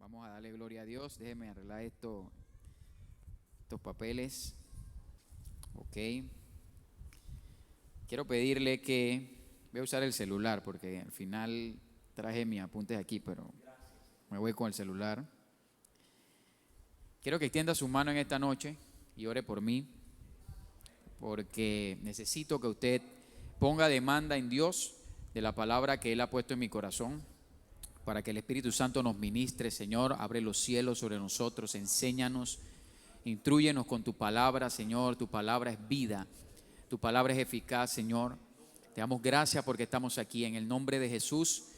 Vamos a darle gloria a Dios. Déjeme arreglar estos papeles. Ok. Quiero pedirle que voy a usar el celular porque al final traje mis apuntes aquí, pero me voy con el celular. Quiero que extienda su mano en esta noche y ore por mí, porque necesito que usted ponga demanda en Dios de la palabra que Él ha puesto en mi corazón, para que el Espíritu Santo nos ministre. Señor, abre los cielos sobre nosotros, enséñanos, intrúyenos con tu palabra, Señor. Tu palabra es vida, tu palabra es eficaz, Señor. Te damos gracias porque estamos aquí. En el nombre de Jesús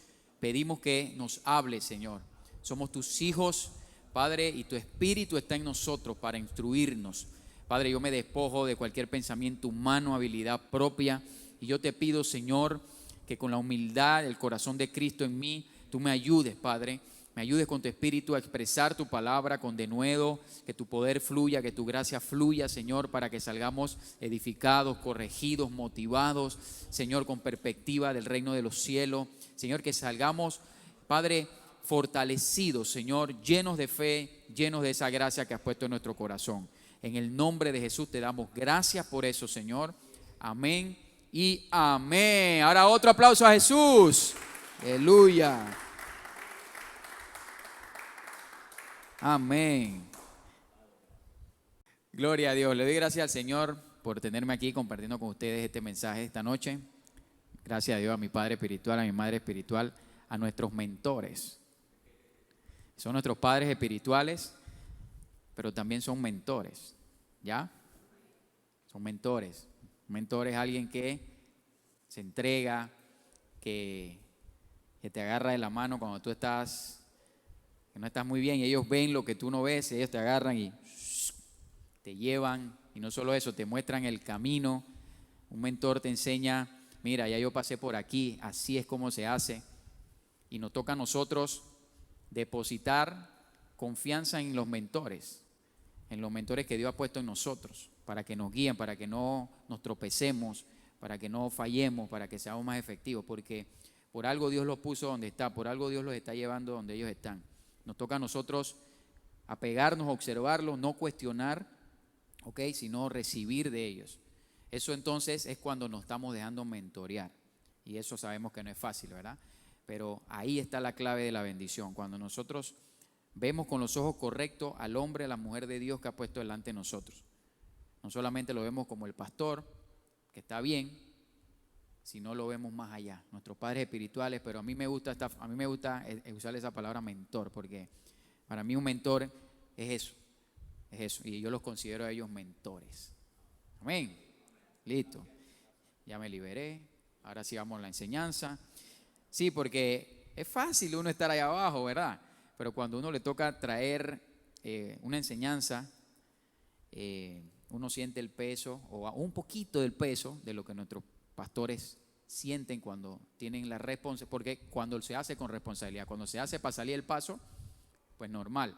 pedimos que nos hables, Señor. Somos tus hijos, Padre, y tu Espíritu está en nosotros para instruirnos. Padre, yo me despojo de cualquier pensamiento humano, habilidad propia, y yo te pido, Señor, que con la humildad, el corazón de Cristo en mí, tú me ayudes, Padre, me ayudes con tu Espíritu a expresar tu palabra con denuedo, que tu poder fluya, que tu gracia fluya, Señor, para que salgamos edificados, corregidos, motivados, Señor, con perspectiva del reino de los cielos. Señor, que salgamos, Padre, fortalecidos, Señor, llenos de fe, llenos de esa gracia que has puesto en nuestro corazón. En el nombre de Jesús te damos gracias por eso, Señor. Amén y amén. Ahora otro aplauso a Jesús. Aleluya. Amén. Gloria a Dios. Le doy gracias al Señor por tenerme aquí compartiendo con ustedes este mensaje esta noche. Gracias a Dios, a mi Padre espiritual, a mi Madre espiritual, a nuestros mentores. Son nuestros padres espirituales, pero también son mentores. ¿Ya? Son mentores. Un mentor es alguien que se entrega, que te agarra de la mano cuando tú estás, que no estás muy bien, y ellos ven lo que tú no ves, y ellos te agarran y te llevan, y no solo eso, te muestran el camino. Un mentor te enseña, mira, ya yo pasé por aquí, así es como se hace, y nos toca a nosotros depositar confianza en los mentores que Dios ha puesto en nosotros, para que nos guíen, para que no nos tropecemos, para que no fallemos, para que seamos más efectivos, porque por algo Dios los puso donde está, por algo Dios los está llevando donde ellos están. Nos toca a nosotros apegarnos, observarlos, no cuestionar, ¿ok?, sino recibir de ellos. Eso entonces es cuando nos estamos dejando mentorear, y eso sabemos que no es fácil, ¿verdad? Pero ahí está la clave de la bendición, cuando nosotros vemos con los ojos correctos al hombre, a la mujer de Dios que ha puesto delante de nosotros. No solamente lo vemos como el pastor, que está bien, sino lo vemos más allá, nuestros padres espirituales. Pero a mí me gusta usar esa palabra mentor, porque para mí un mentor es eso, y yo los considero a ellos mentores. Amén. Listo. Ya me liberé. Ahora sí vamos a la enseñanza. Sí, porque es fácil uno estar allá abajo, ¿verdad? Pero cuando uno le toca traer una enseñanza, uno siente el peso, o un poquito del peso de lo que nuestros pastores sienten cuando tienen la responsabilidad, porque cuando se hace con responsabilidad, cuando se hace para salir el paso, pues normal.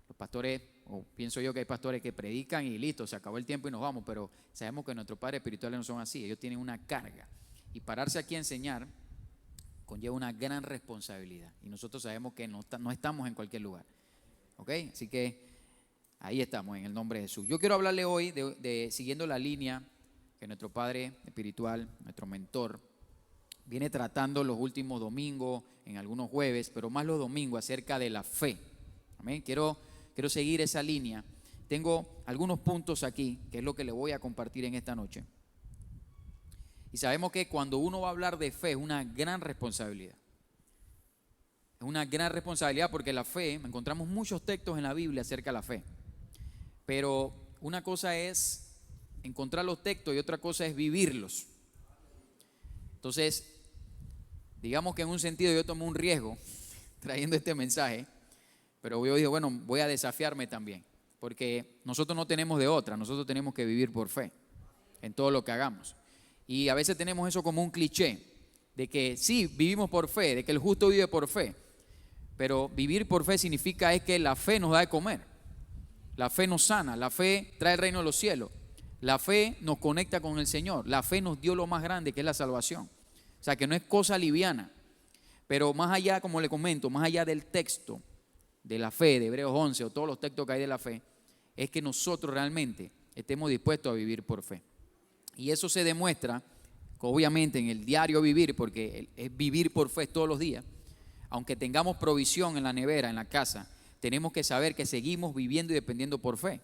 Los pastores, o pienso yo que hay pastores que predican y listo, se acabó el tiempo y nos vamos, pero sabemos que nuestros padres espirituales no son así. Ellos tienen una carga, y pararse aquí a enseñar conlleva una gran responsabilidad, y nosotros sabemos que no estamos en cualquier lugar, ¿ok? Así que ahí estamos, en el nombre de Jesús. Yo quiero hablarle hoy siguiendo la línea que nuestro Padre espiritual, nuestro mentor, viene tratando los últimos domingos, en algunos jueves, pero más los domingos, acerca de la fe. Amén. Quiero seguir esa línea. Tengo algunos puntos aquí, que es lo que le voy a compartir en esta noche. Y sabemos que cuando uno va a hablar de fe es una gran responsabilidad. Es una gran responsabilidad porque la fe, encontramos muchos textos en la Biblia acerca de la fe. Pero una cosa es encontrar los textos y otra cosa es vivirlos. Entonces, digamos que en un sentido yo tomé un riesgo trayendo este mensaje, pero yo dije, bueno, voy a desafiarme también, porque nosotros no tenemos de otra, nosotros tenemos que vivir por fe en todo lo que hagamos. Y a veces tenemos eso como un cliché, de que sí, vivimos por fe, de que el justo vive por fe, pero vivir por fe significa es que la fe nos da de comer, la fe nos sana, la fe trae el reino de los cielos, la fe nos conecta con el Señor, la fe nos dio lo más grande, que es la salvación. O sea, que no es cosa liviana. Pero más allá, como le comento, más allá del texto, de la fe, de Hebreos 11 o todos los textos que hay de la fe, es que nosotros realmente estemos dispuestos a vivir por fe. Y eso se demuestra, obviamente, en el diario vivir, porque es vivir por fe todos los días. Aunque tengamos provisión en la nevera, en la casa, tenemos que saber que seguimos viviendo y dependiendo por fe,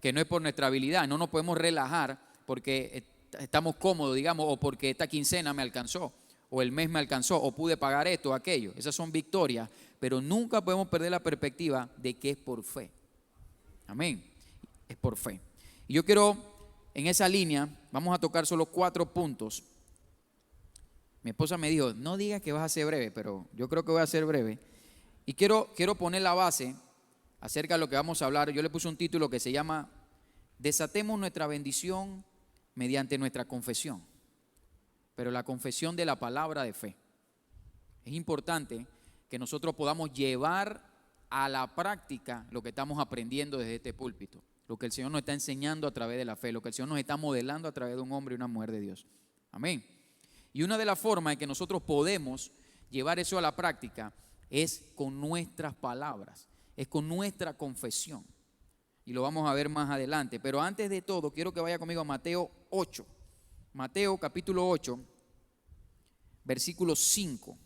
que no es por nuestra habilidad. No nos podemos relajar porque estamos cómodos, digamos, o porque esta quincena me alcanzó, o el mes me alcanzó, o pude pagar esto o aquello. Esas son victorias, pero nunca podemos perder la perspectiva de que es por fe. Amén. Es por fe. Y yo quiero, en esa línea, vamos a tocar solo 4 puntos. Mi esposa me dijo, no digas que vas a ser breve, pero yo creo que voy a ser breve. Y quiero poner la base acerca de lo que vamos a hablar. Yo le puse un título que se llama Desatemos nuestra bendición mediante nuestra confesión. Pero la confesión de la palabra de fe. Es importante que nosotros podamos llevar a la práctica lo que estamos aprendiendo desde este púlpito. Lo que el Señor nos está enseñando a través de la fe. Lo que el Señor nos está modelando a través de un hombre y una mujer de Dios. Amén. Y una de las formas en que nosotros podemos llevar eso a la práctica es con nuestras palabras, es con nuestra confesión. Y lo vamos a ver más adelante. Pero antes de todo, quiero que vaya conmigo a Mateo 8. Mateo capítulo 8, versículo 5.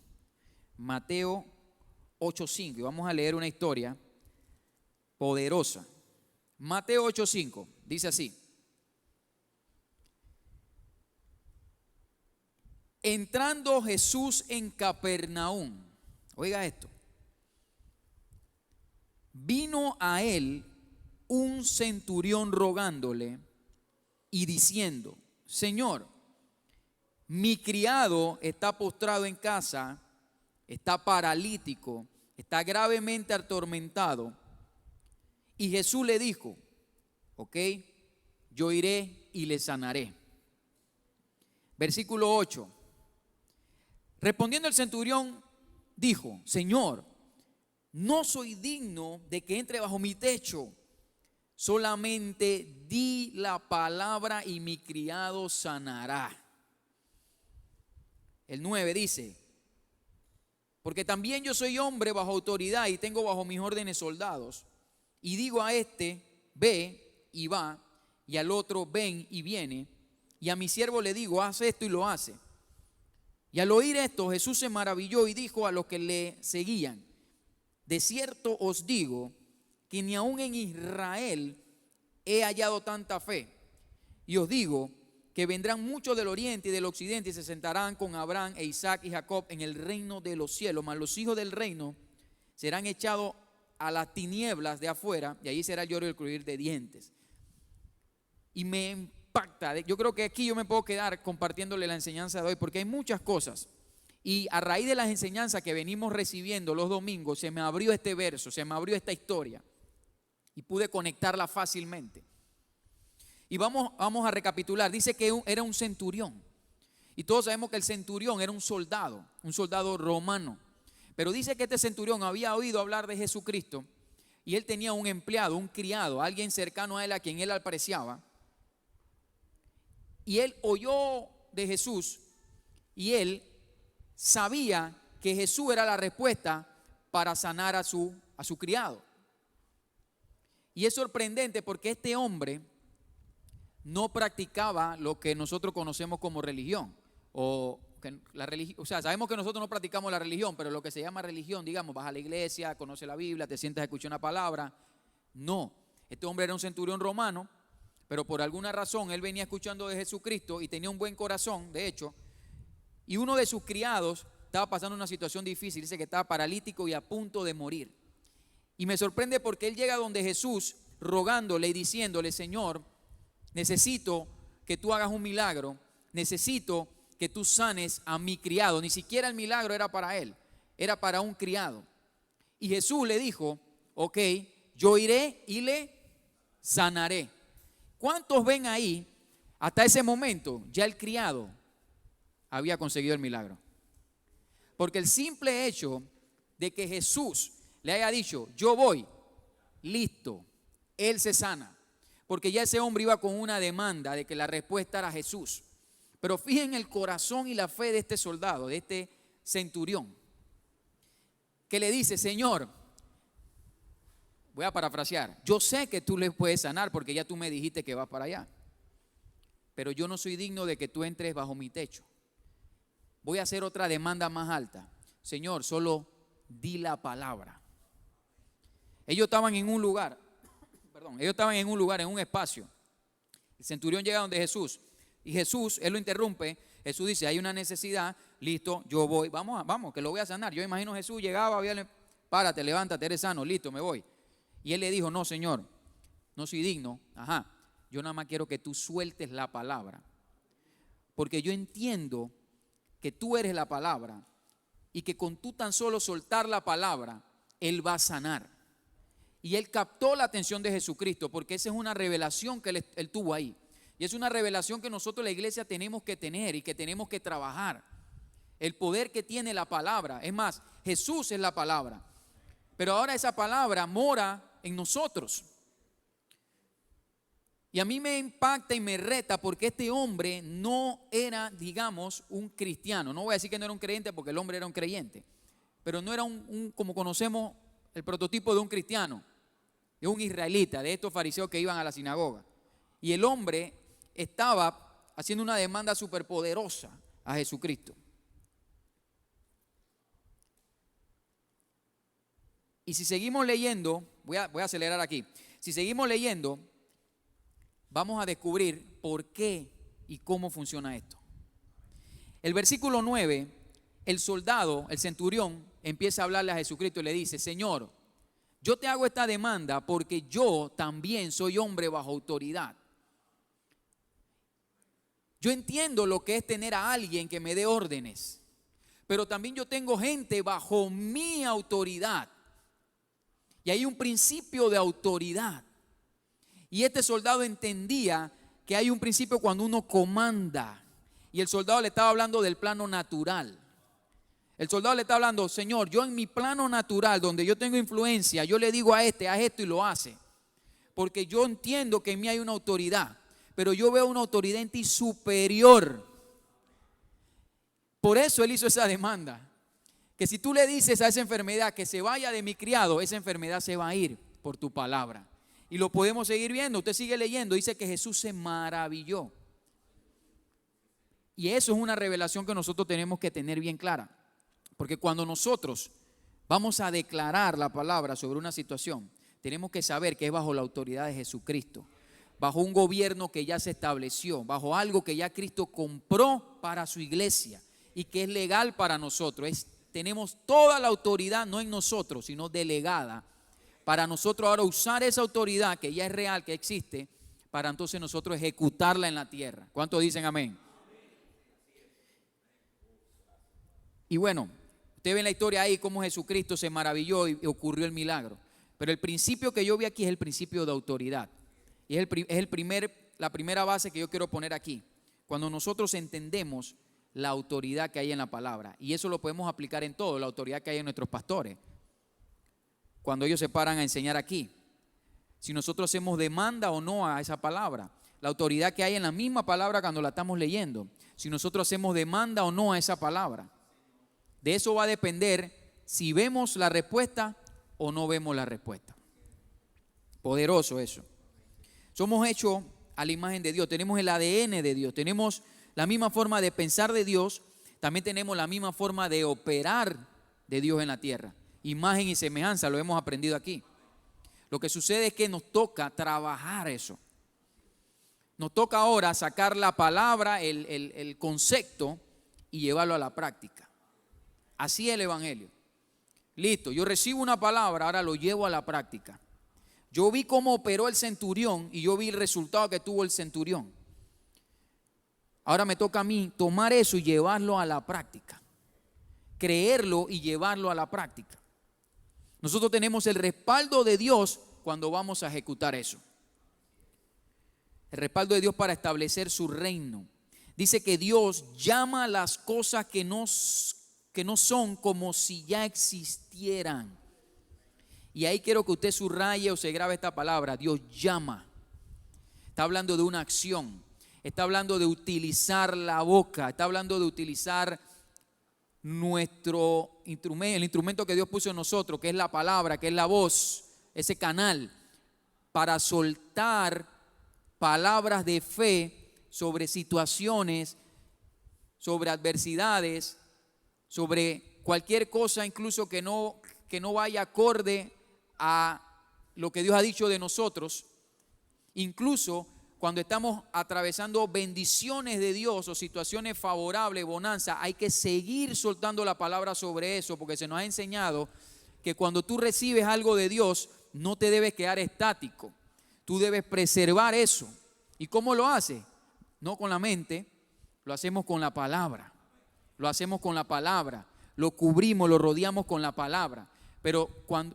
Mateo 8:5. Y vamos a leer una historia poderosa. Mateo 8:5. Dice así. Entrando Jesús en Capernaum, oiga esto, vino a él un centurión rogándole y diciendo, Señor, mi criado está postrado en casa, está paralítico, está gravemente atormentado. Y Jesús le dijo, ok, yo iré y le sanaré. Versículo 8. Respondiendo el centurión, dijo, Señor, no soy digno de que entre bajo mi techo. Solamente di la palabra y mi criado sanará. El 9 dice, porque también yo soy hombre bajo autoridad y tengo bajo mis órdenes soldados. Y digo a este, ve y va, y al otro, ven y viene. Y a mi siervo le digo, haz esto y lo hace. Y al oír esto, Jesús se maravilló y dijo a los que le seguían, de cierto os digo que ni aun en Israel he hallado tanta fe. Y os digo que vendrán muchos del oriente y del occidente y se sentarán con Abraham e Isaac y Jacob en el reino de los cielos. Mas los hijos del reino serán echados a las tinieblas de afuera y allí será el lloro y el crujir de dientes. Y me impacta. Yo creo que aquí yo me puedo quedar compartiéndole la enseñanza de hoy porque hay muchas cosas. Y a raíz de las enseñanzas que venimos recibiendo los domingos, se me abrió este verso, se me abrió esta historia y pude conectarla fácilmente. Y vamos a recapitular. Dice que era un centurión. Y todos sabemos que el centurión era un soldado romano. Pero dice que este centurión había oído hablar de Jesucristo y él tenía un empleado, un criado, alguien cercano a él a quien él apreciaba. Y él oyó de Jesús y él sabía que Jesús era la respuesta para sanar a su criado. Y es sorprendente porque este hombre no practicaba lo que nosotros conocemos como religión. O sea, sabemos que nosotros no practicamos la religión, pero lo que se llama religión, digamos, vas a la iglesia, conoces la Biblia, te sientas a escuchar una palabra. No, este hombre era un centurión romano, pero por alguna razón él venía escuchando de Jesucristo y tenía un buen corazón, de hecho, y uno de sus criados estaba pasando una situación difícil, dice que estaba paralítico y a punto de morir. Y me sorprende porque él llega donde Jesús rogándole y diciéndole, Señor, necesito que tú hagas un milagro, necesito que tú sanes a mi criado. Ni siquiera el milagro era para él, era para un criado. Y Jesús le dijo, ok, yo iré y le sanaré. ¿Cuántos ven ahí? Hasta ese momento ya el criado había conseguido el milagro. Porque el simple hecho de que Jesús le haya dicho, yo voy, listo, él se sana. Porque ya ese hombre iba con una demanda de que la respuesta era Jesús. Pero fíjense el corazón y la fe de este soldado, de este centurión, que le dice, Señor, voy a parafrasear, yo sé que tú le puedes sanar porque ya tú me dijiste que vas para allá, pero yo no soy digno de que tú entres bajo mi techo. Voy a hacer otra demanda más alta. Señor, solo di la palabra. Ellos estaban en un lugar, en un espacio. El centurión llega donde Jesús y Jesús, él lo interrumpe. Jesús dice, hay una necesidad, listo, yo voy, vamos, que lo voy a sanar. Yo imagino Jesús llegaba, párate, levántate, eres sano, listo, me voy. Y él le dijo, no, Señor, no soy digno, yo nada más quiero que tú sueltes la palabra, porque yo entiendo que tú eres la palabra y que con tú tan solo soltar la palabra, Él va a sanar. Y él captó la atención de Jesucristo, porque esa es una revelación que él tuvo ahí. Y es una revelación que nosotros la iglesia tenemos que tener y que tenemos que trabajar. El poder que tiene la palabra. Es más, Jesús es la palabra. Pero ahora esa palabra mora en nosotros. Y a mí me impacta y me reta porque este hombre no era, digamos, un cristiano. No voy a decir que no era un creyente porque el hombre era un creyente. Pero no era como conocemos el prototipo de un cristiano, de un israelita, de estos fariseos que iban a la sinagoga. Y el hombre estaba haciendo una demanda superpoderosa a Jesucristo. Y si seguimos leyendo, voy a acelerar aquí. Si seguimos leyendo, vamos a descubrir por qué y cómo funciona esto. El versículo 9, el soldado, el centurión, empieza a hablarle a Jesucristo y le dice, Señor, yo te hago esta demanda porque yo también soy hombre bajo autoridad. Yo entiendo lo que es tener a alguien que me dé órdenes, pero también yo tengo gente bajo mi autoridad. Y hay un principio de autoridad. Y este soldado entendía que hay un principio cuando uno comanda. Y el soldado le estaba hablando del plano natural. El soldado le está hablando, Señor, yo en mi plano natural, donde yo tengo influencia, yo le digo a haz esto y lo hace. Porque yo entiendo que en mí hay una autoridad, pero yo veo una autoridad en ti superior. Por eso él hizo esa demanda. Que si tú le dices a esa enfermedad que se vaya de mi criado, esa enfermedad se va a ir por tu palabra. Y lo podemos seguir viendo, usted sigue leyendo, dice que Jesús se maravilló. Y eso es una revelación que nosotros tenemos que tener bien clara. Porque cuando nosotros vamos a declarar la palabra sobre una situación, tenemos que saber que es bajo la autoridad de Jesucristo, bajo un gobierno que ya se estableció, bajo algo que ya Cristo compró para su iglesia y que es legal para nosotros. Tenemos toda la autoridad, no en nosotros, sino delegada, para nosotros ahora usar esa autoridad que ya es real, que existe, para entonces nosotros ejecutarla en la tierra. ¿Cuántos dicen amén? Y bueno, usted ve en la historia ahí cómo Jesucristo se maravilló y ocurrió el milagro. Pero el principio que yo vi aquí es el principio de autoridad. Y es la primera base que yo quiero poner aquí. Cuando nosotros entendemos la autoridad que hay en la palabra. Y eso lo podemos aplicar en todo, la autoridad que hay en nuestros pastores. Cuando ellos se paran a enseñar aquí. Si nosotros hacemos demanda o no a esa palabra. La autoridad que hay en la misma palabra cuando la estamos leyendo. Si nosotros hacemos demanda o no a esa palabra. De eso va a depender si vemos la respuesta o no vemos la respuesta. Poderoso eso. Somos hechos a la imagen de Dios, tenemos el ADN de Dios, tenemos la misma forma de pensar de Dios, también tenemos la misma forma de operar de Dios en la tierra. Imagen y semejanza, lo hemos aprendido aquí. Lo que sucede es que nos toca trabajar eso. Nos toca ahora sacar la palabra, el concepto y llevarlo a la práctica. Así es el evangelio. Listo, yo recibo una palabra, ahora lo llevo a la práctica. Yo vi cómo operó el centurión y yo vi el resultado que tuvo el centurión. Ahora me toca a mí tomar eso y llevarlo a la práctica. Creerlo y llevarlo a la práctica. Nosotros tenemos el respaldo de Dios cuando vamos a ejecutar eso. El respaldo de Dios para establecer su reino. Dice que Dios llama las cosas que no son como si ya existieran. Y ahí quiero que usted subraye o se grabe esta palabra. Dios llama. Está hablando de una acción. Está hablando de utilizar la boca. Está hablando de utilizar nuestro instrumento, el instrumento que Dios puso en nosotros, que es la palabra, que es la voz. ese canal para soltar palabras de fe sobre situaciones, sobre adversidades, sobre cualquier cosa incluso que no vaya acorde a lo que Dios ha dicho de nosotros. Incluso cuando estamos atravesando bendiciones de Dios o situaciones favorables, bonanza, hay que seguir soltando la palabra sobre eso, porque se nos ha enseñado que cuando tú recibes algo de Dios, no te debes quedar estático. Tú debes preservar eso. ¿Y cómo lo haces? No con la mente, lo hacemos con la palabra. Lo hacemos con la palabra. Lo cubrimos, lo rodeamos con la palabra. Pero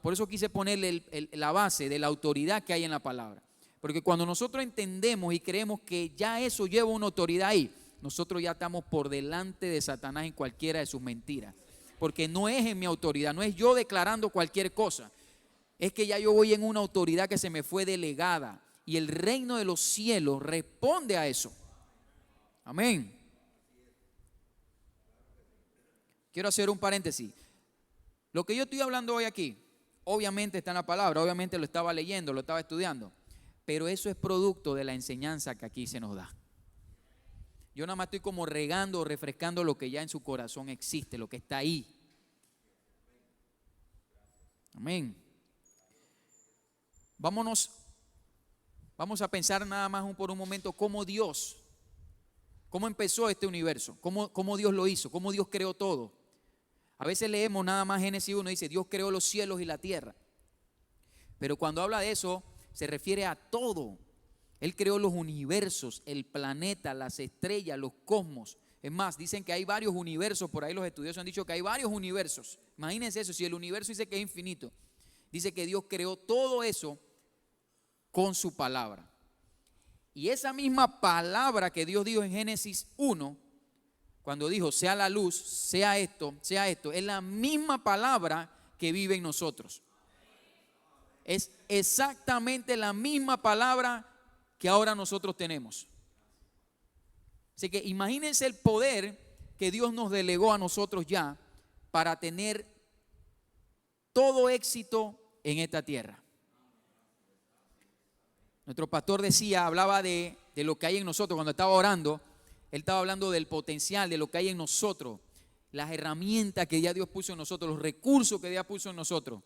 por eso quise ponerle la base de la autoridad que hay en la palabra. Porque cuando nosotros entendemos y creemos que ya eso lleva una autoridad ahí, nosotros ya estamos por delante de Satanás en cualquiera de sus mentiras. Porque no es en mi autoridad, no es yo declarando cualquier cosa. Es que ya yo voy en una autoridad que se me fue delegada. Y el reino de los cielos responde a eso. Amén. Quiero hacer un paréntesis. Lo que yo estoy hablando hoy aquí, obviamente está en la palabra, obviamente lo estaba leyendo, lo estaba estudiando. Pero eso es producto de la enseñanza que aquí se nos da. Yo nada más estoy como regando o refrescando lo que ya en su corazón existe, lo que está ahí. Amén. Vamos a pensar nada más por un momento cómo empezó este universo, cómo Dios lo hizo, cómo Dios creó todo. A veces leemos nada más Génesis 1, dice Dios creó los cielos y la tierra. Pero cuando habla de eso, se refiere a todo. Él creó los universos, el planeta, las estrellas, los cosmos. Es más, dicen que hay varios universos, por ahí los estudiosos han dicho que hay varios universos. Imagínense eso, si el universo dice que es infinito, dice que Dios creó todo eso con su palabra. Y esa misma palabra que Dios dijo en Génesis 1, cuando dijo sea la luz, sea esto, es la misma palabra que vive en nosotros. Es exactamente la misma palabra que ahora nosotros tenemos. Así que imagínense el poder que Dios nos delegó a nosotros ya para tener todo éxito en esta tierra. Nuestro pastor hablaba de lo que hay en nosotros. Cuando estaba orando, él estaba hablando del potencial, de lo que hay en nosotros, las herramientas que ya Dios puso en nosotros, los recursos que Dios puso en nosotros.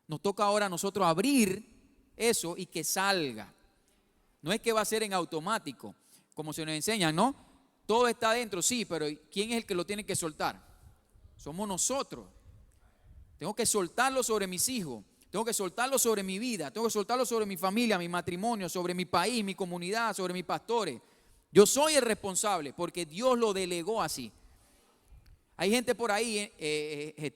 Nos toca ahora a nosotros abrir eso y que salga. No es que va a ser en automático, como se nos enseña, ¿no? Todo está adentro, sí, pero ¿quién es el que lo tiene que soltar? Somos nosotros. Tengo que soltarlo sobre mis hijos, tengo que soltarlo sobre mi vida, tengo que soltarlo sobre mi familia, mi matrimonio, sobre mi país, mi comunidad, sobre mis pastores. Yo soy el responsable porque Dios lo delegó así. Hay gente por ahí,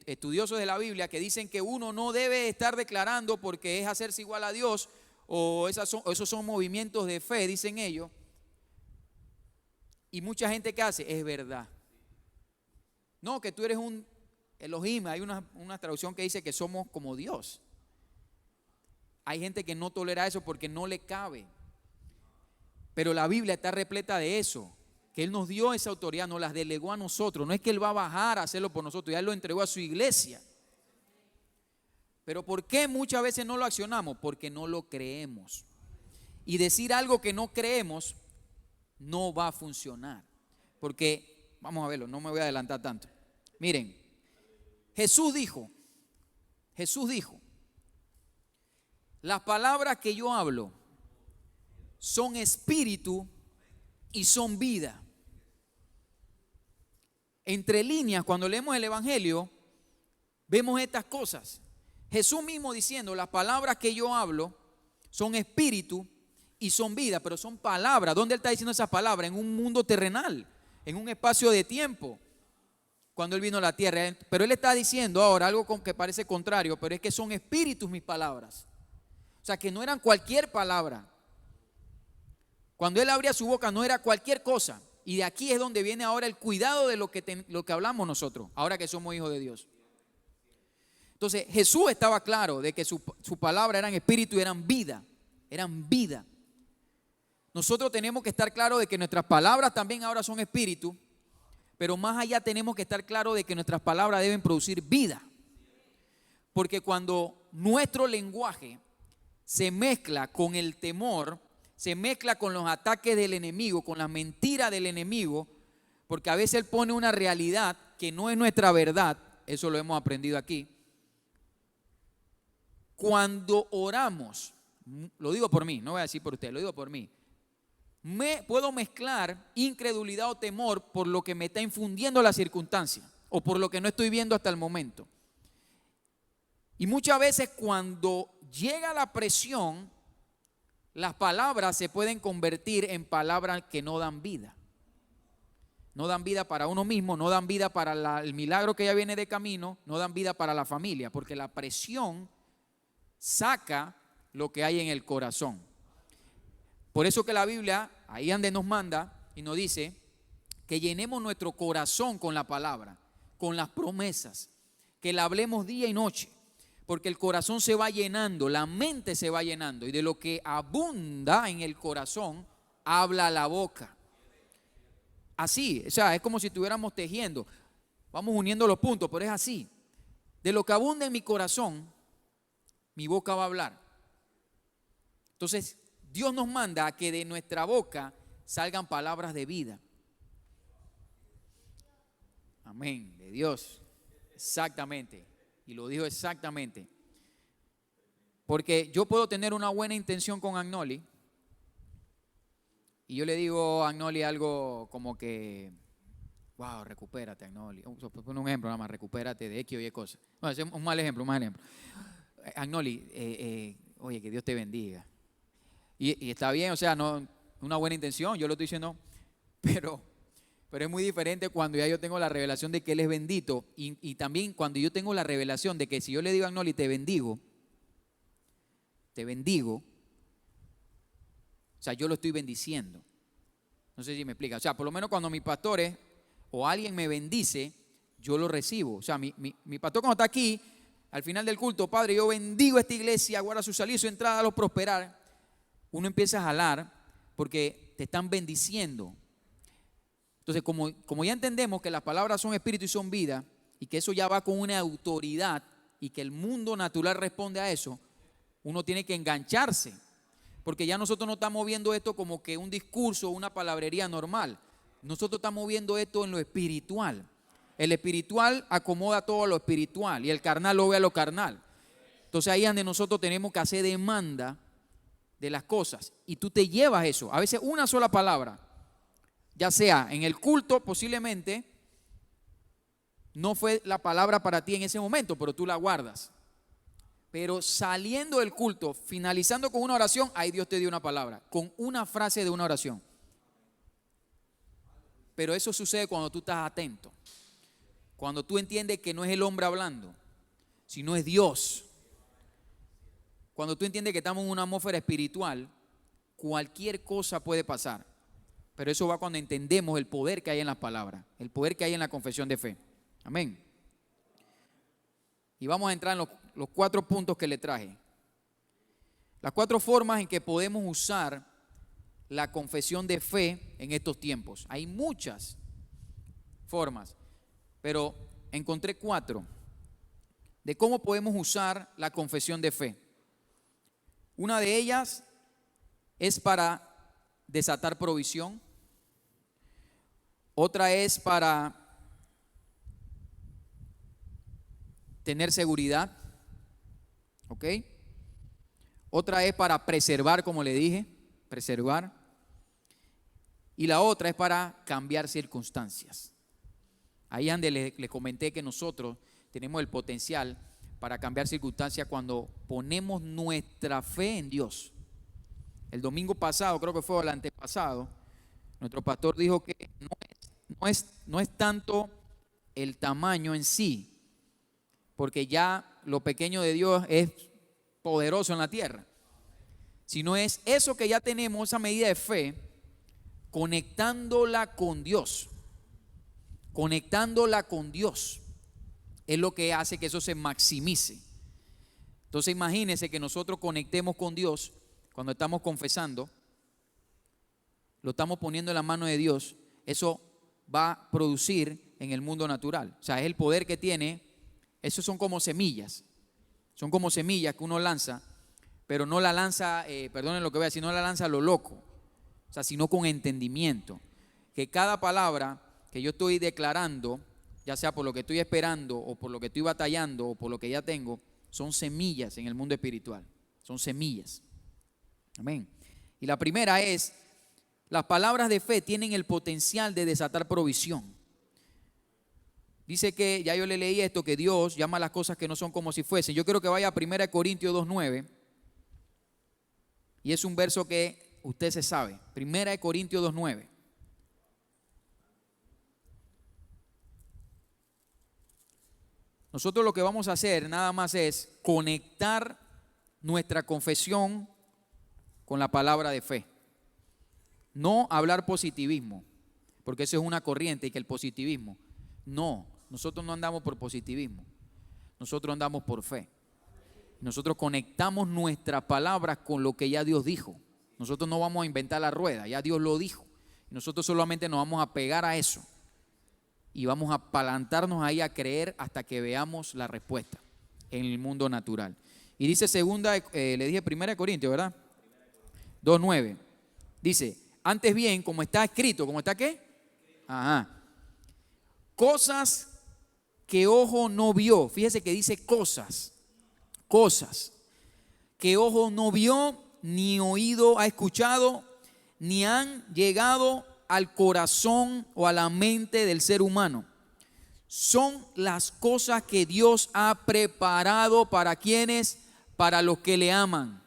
estudiosos de la Biblia, que dicen que uno no debe estar declarando porque es hacerse igual a Dios o esos son movimientos de fe, dicen ellos. Y mucha gente que hace, es verdad. No, que tú eres un Elohim, hay una traducción que dice que somos como Dios. Hay gente que no tolera eso porque no le cabe. Pero la Biblia está repleta de eso. Que Él nos dio esa autoridad, nos las delegó a nosotros. No es que Él va a bajar a hacerlo por nosotros, ya Él lo entregó a su iglesia. Pero ¿por qué muchas veces no lo accionamos? Porque no lo creemos. Y decir algo que no creemos no va a funcionar. Porque, vamos a verlo, no me voy a adelantar tanto. Miren, Jesús dijo, las palabras que yo hablo son espíritu y son vida. Entre líneas, cuando leemos el Evangelio, vemos estas cosas. Jesús mismo diciendo, las palabras que yo hablo son espíritu y son vida, pero son palabras. ¿Dónde Él está diciendo esas palabras? En un mundo terrenal, en un espacio de tiempo, cuando Él vino a la tierra. Pero Él está diciendo ahora algo que parece contrario, pero es que son espíritus mis palabras. O sea, que no eran cualquier palabra. Cuando Él abría su boca no era cualquier cosa. Y de aquí es donde viene ahora el cuidado de lo que hablamos nosotros, ahora que somos hijos de Dios. Entonces Jesús estaba claro de que su palabra eran espíritu y eran vida. Eran vida. Nosotros tenemos que estar claros de que nuestras palabras también ahora son espíritu, pero más allá tenemos que estar claros de que nuestras palabras deben producir vida. Porque cuando nuestro lenguaje se mezcla con el temor, se mezcla con los ataques del enemigo, con las mentiras del enemigo, porque a veces él pone una realidad que no es nuestra verdad, eso lo hemos aprendido aquí. Cuando oramos, lo digo por mí, no voy a decir por usted, lo digo por mí, puedo mezclar incredulidad o temor por lo que me está infundiendo la circunstancia o por lo que no estoy viendo hasta el momento. Y muchas veces cuando llega la presión, las palabras se pueden convertir en palabras que no dan vida. No dan vida para uno mismo, no dan vida para el milagro que ya viene de camino, no dan vida para la familia, porque la presión saca lo que hay en el corazón. Por eso que la Biblia, ahí donde nos manda y nos dice que llenemos nuestro corazón con la palabra, con las promesas, que la hablemos día y noche, porque el corazón se va llenando, la mente se va llenando, y de lo que abunda en el corazón, habla la boca. Así, o sea, es como si estuviéramos tejiendo, vamos uniendo los puntos, pero es así. De lo que abunda en mi corazón, mi boca va a hablar. Entonces, Dios nos manda a que de nuestra boca salgan palabras de vida. Amén, de Dios. Exactamente. Y lo dijo exactamente. Porque yo puedo tener una buena intención con Agnoli. Y yo le digo a Agnoli algo como que, wow, recupérate, Agnoli. Pon un ejemplo nada más, recupérate de X o Y cosas. Bueno, es un mal ejemplo, Agnoli, oye, que Dios te bendiga. Y está bien, o sea, no, una buena intención, yo lo estoy diciendo, pero es muy diferente cuando ya yo tengo la revelación de que Él es bendito y también cuando yo tengo la revelación de que si yo le digo a Agnoli, te bendigo, o sea, yo lo estoy bendiciendo. No sé si me explica. O sea, por lo menos cuando mis pastores o alguien me bendice, yo lo recibo. O sea, mi pastor cuando está aquí, al final del culto, Padre, yo bendigo esta iglesia, guarda su salida y su entrada, hágalo prosperar. Uno empieza a jalar porque te están bendiciendo. Entonces, como ya entendemos que las palabras son espíritu y son vida, y que eso ya va con una autoridad, y que el mundo natural responde a eso, uno tiene que engancharse. Porque ya nosotros no estamos viendo esto como que un discurso o una palabrería normal. Nosotros estamos viendo esto en lo espiritual. El espiritual acomoda todo a lo espiritual y el carnal lo ve a lo carnal. Entonces ahí es donde nosotros tenemos que hacer demanda de las cosas. Y tú te llevas eso. A veces una sola palabra, ya sea en el culto posiblemente, no fue la palabra para ti en ese momento, pero tú la guardas. Pero saliendo del culto, finalizando con una oración, ahí Dios te dio una palabra, con una frase de una oración. Pero eso sucede cuando tú estás atento. Cuando tú entiendes que no es el hombre hablando, sino es Dios. Cuando tú entiendes que estamos en una atmósfera espiritual, cualquier cosa puede pasar. Pero eso va cuando entendemos el poder que hay en las palabras, el poder que hay en la confesión de fe. Amén. Y vamos a entrar en los 4 puntos que le traje. Las 4 formas en que podemos usar la confesión de fe en estos tiempos. Hay muchas formas, pero encontré 4 de cómo podemos usar la confesión de fe. Una de ellas es para desatar provisión. Otra es para tener seguridad. ¿Ok? Otra es para preservar, como le dije, preservar. Y la otra es para cambiar circunstancias. Ahí donde le comenté que nosotros tenemos el potencial para cambiar circunstancias cuando ponemos nuestra fe en Dios. El domingo pasado, creo que fue el antepasado, nuestro pastor dijo que no es tanto el tamaño en sí, porque ya lo pequeño de Dios es poderoso en la tierra, sino es eso que ya tenemos, esa medida de fe, conectándola con Dios. Conectándola con Dios es lo que hace que eso se maximice. Entonces imagínense que nosotros conectemos con Dios cuando estamos confesando, lo estamos poniendo en la mano de Dios, eso va a producir en el mundo natural. O sea, es el poder que tiene, esos son como semillas. Son como semillas que uno lanza, pero no la lanza, perdonen lo que voy a decir, no la lanza a lo loco, o sea, sino con entendimiento. Que cada palabra que yo estoy declarando, ya sea por lo que estoy esperando o por lo que estoy batallando o por lo que ya tengo, son semillas en el mundo espiritual, son semillas. Amén. Y la primera es, las palabras de fe tienen el potencial de desatar provisión. Dice que, ya yo le leí esto, que Dios llama a las cosas que no son como si fuesen. Yo quiero que vaya a 1 Corintios 2:9. Y es un verso que usted se sabe. 1 Corintios 2:9. Nosotros lo que vamos a hacer nada más es conectar nuestra confesión con la palabra de fe. No hablar positivismo, porque eso es una corriente y que el positivismo. No, nosotros no andamos por positivismo, nosotros andamos por fe. Nosotros conectamos nuestras palabras con lo que ya Dios dijo. Nosotros no vamos a inventar la rueda, ya Dios lo dijo. Nosotros solamente nos vamos a pegar a eso y vamos a apalantarnos ahí a creer hasta que veamos la respuesta en el mundo natural. Y dice le dije 1 Corintios, ¿verdad? 2:9. Dice, antes bien, como está escrito, ¿cómo está qué? Ajá. Cosas que ojo no vio. Fíjese que dice cosas que ojo no vio, ni oído ha escuchado, ni han llegado al corazón o a la mente del ser humano. Son las cosas que Dios ha preparado para quienes, para los que le aman.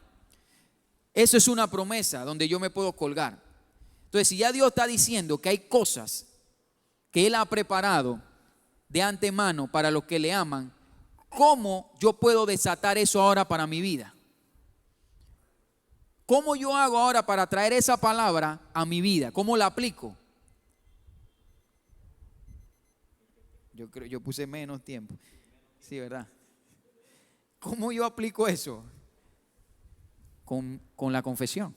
Eso es una promesa donde yo me puedo colgar. Entonces, si ya Dios está diciendo que hay cosas que Él ha preparado de antemano para los que le aman, ¿cómo yo puedo desatar eso ahora para mi vida? ¿Cómo yo hago ahora para traer esa palabra a mi vida? ¿Cómo la aplico? Yo puse menos tiempo. Sí, ¿verdad? ¿Cómo yo aplico eso? Con la confesión